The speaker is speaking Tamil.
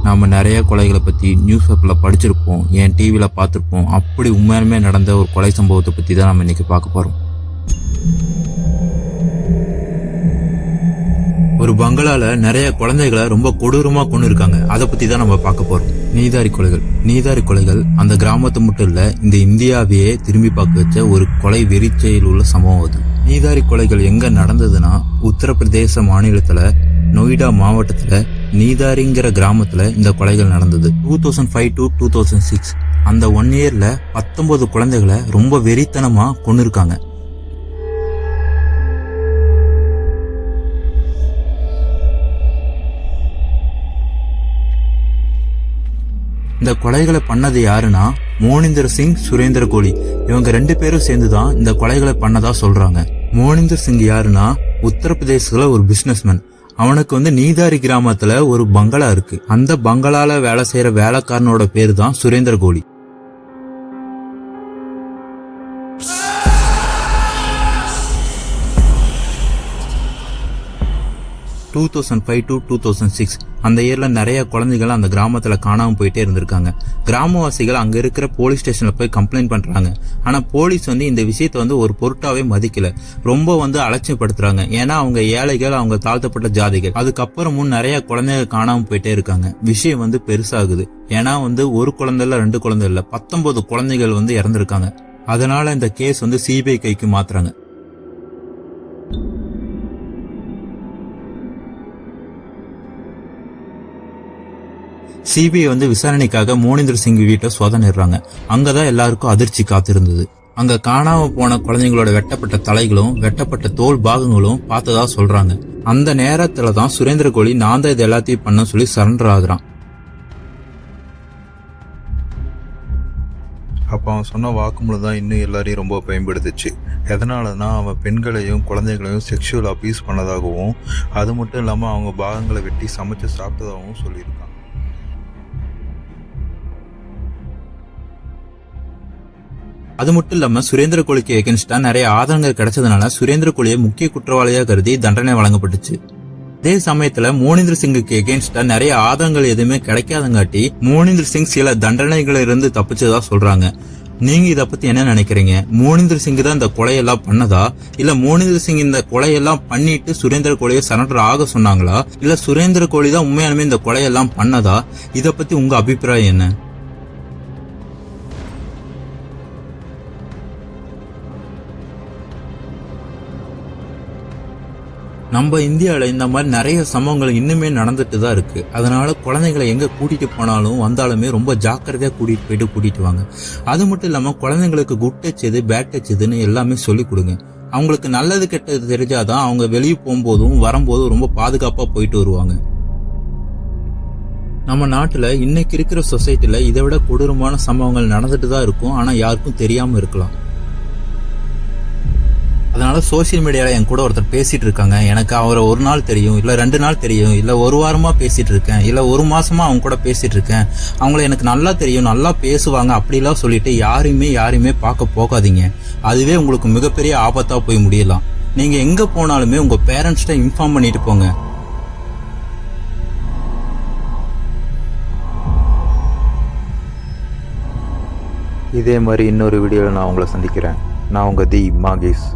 நாம் நிறைய கொலைகளை பற்றி நியூஸ் பேப்பரில் படிச்சிருப்போம், என் டிவியில் பார்த்துருப்போம். அப்படி உண்மையாலுமே நடந்த ஒரு கொலை சம்பவத்தை பற்றி தான் நம்ம இன்றைக்கி பார்க்க போகிறோம். ஒரு பங்களால நிறைய குழந்தைகளை ரொம்ப கொடூரமா கொண்டு இருக்காங்க. அதை பத்தி தான் நம்ம பார்க்க போறோம். நீதாரி கொலைகள் அந்த கிராமத்தை மட்டும் இல்ல, இந்த இந்தியாவையே திரும்பி பார்க்க வச்ச ஒரு கொலை வெறிச்செயல் உள்ள சம்பவம் அது. நீதாரி கொலைகள் எங்க நடந்ததுன்னா, உத்தரப்பிரதேச மாநிலத்துல நொய்டா மாவட்டத்துல நீதாரிங்கிற கிராமத்துல இந்த கொலைகள் நடந்தது. 2005 to 2006 அந்த 1 இயர்ல 19 குழந்தைகளை ரொம்ப வெறித்தனமா கொண்டு இருக்காங்க. இந்த கொலைகளை பண்ணது யாருன்னா மோனிந்தர் சிங், சுரேந்திர கோலி. இவங்க 2 பேரும் சேர்ந்துதான் இந்த கொலைகளை பண்ணதா சொல்றாங்க. மோனிந்தர் சிங் யாருன்னா உத்தரப்பிரதேசத்துல ஒரு பிசினஸ்மேன். அவனுக்கு நீதாரி கிராமத்துல ஒரு பங்களா இருக்கு. அந்த பங்களால வேலை செய்யற வேலைக்காரனோட பேரு தான் சுரேந்திர கோலி. (2005 to 2006) அந்த இயர்ல நிறைய குழந்தைகள் அந்த கிராமத்துல காணாம போயிட்டே இருந்திருக்காங்க. கிராமவாசிகள் அங்க இருக்கிற போலீஸ் ஸ்டேஷன்ல போய் கம்ப்ளைண்ட் பண்றாங்க. ஆனா போலீஸ் இந்த விஷயத்த ஒரு பொருட்டாவே மதிக்கல. ரொம்ப அலட்சியப்படுத்துறாங்க. ஏன்னா அவங்க ஏழைகள், அவங்க தாழ்த்தப்பட்ட ஜாதிகள். அதுக்கப்புறமும் நிறைய குழந்தைகள் காணாம போயிட்டே இருக்காங்க. விஷயம் பெருசாகுது. ஏன்னா ஒரு குழந்தை இல்ல, 2 குழந்தை இல்ல, 19 குழந்தைகள் இறந்திருக்காங்க. அதனால இந்த கேஸ் சிபிஐ கைக்கு மாத்துறாங்க. சிபிஐ விசாரணைக்காக மோனிந்தர் சிங் வீட்டை சோதனைடுறாங்க. அங்கதான் எல்லாருக்கும் அதிர்ச்சி காத்திருந்தது. அங்க காணாம போன குழந்தைங்களோட வெட்டப்பட்ட தலைகளும் வெட்டப்பட்ட தோல் பாகங்களும் பார்த்ததா சொல்றாங்க. அந்த நேரத்துலதான் சுரேந்திர கோலி நான் தான் இது எல்லாத்தையும் பண்ண சொல்லி சரண்டர் ஆகுறான். அப்போ அவன் சொன்ன வாக்குமூலம் தான் இன்னும் எல்லாரையும் ரொம்ப பயன்படுத்துச்சு. எதனாலனா அவன் பெண்களையும் குழந்தைகளையும் செக்ஷுவல் அபியூஸ் பண்ணதாகவும், அது மட்டும் இல்லாமல் அவங்க பாகங்களை வெட்டி சமைச்சு சாப்பிட்டதாகவும் சொல்லியிருக்கான். அது மட்டும் இல்லாம சுரேந்திர கோலிக்கு எகென்ஸ்டா நிறைய ஆதாரங்கள் கிடைச்சதுனால சுரேந்திர கோலியை முக்கிய குற்றவாளியா கருதி தண்டனை வழங்கப்பட்டுச்சு. அதே சமயத்துல மோனிந்தர் சிங்குக்கு எகென்ஸ்டா நிறைய ஆதாரங்கள் எதுவுமே கிடைக்காதங்காட்டி மோனிந்தர் சிங் சில தண்டனைகள் இருந்து தப்பிச்சதா சொல்றாங்க. நீங்க இத பத்தி என்ன நினைக்கிறீங்க? மோனிந்தர் சிங் தான் இந்த கொலையெல்லாம் பண்ணதா, இல்ல மோனிந்தர் சிங் இந்த கொலையெல்லாம் பண்ணிட்டு சுரேந்திர கோலியை சரண்டர் ஆக சொன்னாங்களா, இல்ல சுரேந்திர கோலி தான் உண்மையாலுமே இந்த கொலையெல்லாம் பண்ணதா? இத பத்தி உங்க அபிப்பிராயம் என்ன? நம்ம இந்தியாவில இந்த மாதிரி நிறைய சம்பவங்கள் இன்னுமே நடந்துட்டு தான் இருக்கு. அதனால குழந்தைங்களை எங்க கூட்டிட்டு போனாலும் வந்தாலுமே ரொம்ப ஜாக்கிரதையா கூட்டிட்டு வாங்க. அது மட்டும் இல்லாம குழந்தைங்களுக்கு குட் டச் எது, பேட் டச் எதுன்னு எல்லாமே சொல்லி கொடுங்க. அவங்களுக்கு நல்லது கெட்டது தெரிஞ்சாதான் அவங்க வெளியே போகும்போதும் வரும்போதும் ரொம்ப பாதுகாப்பா போயிட்டு வருவாங்க. நம்ம நாட்டுல இன்னைக்கு இருக்கிற சொசைட்டில இதை விட கொடூரமான சம்பவங்கள் நடந்துட்டு தான் இருக்கும். ஆனா யாருக்கும் தெரியாம இருக்கலாம். அதனால சோசியல் மீடியால என் கூட ஒருத்தர் பேசிட்டு இருக்காங்க. எனக்கு அவரை 1 நாள் தெரியும், இல்ல 2 நாள் தெரியும், இல்ல 1 வாரமா பேசிட்டு இருக்கேன், இல்ல 1 மாசமா அவங்க கூட பேசிட்டு இருக்கேன், அவங்கள எனக்கு நல்லா தெரியும், நல்லா பேசுவாங்க அப்படிலாம் சொல்லிட்டு யாரையுமே பார்க்க போகாதீங்க. அதுவே உங்களுக்கு மிகப்பெரிய ஆபத்தா போய் முடியலாம். நீங்க எங்க போனாலுமே உங்க பேரண்ட்ஸ்ட இன்ஃபார்ம் பண்ணிட்டு போங்க. இதே மாதிரி இன்னொரு வீடியோவில் நான் உங்களை சந்திக்கிறேன். நான் உங்கள் தி மாகேஷ்.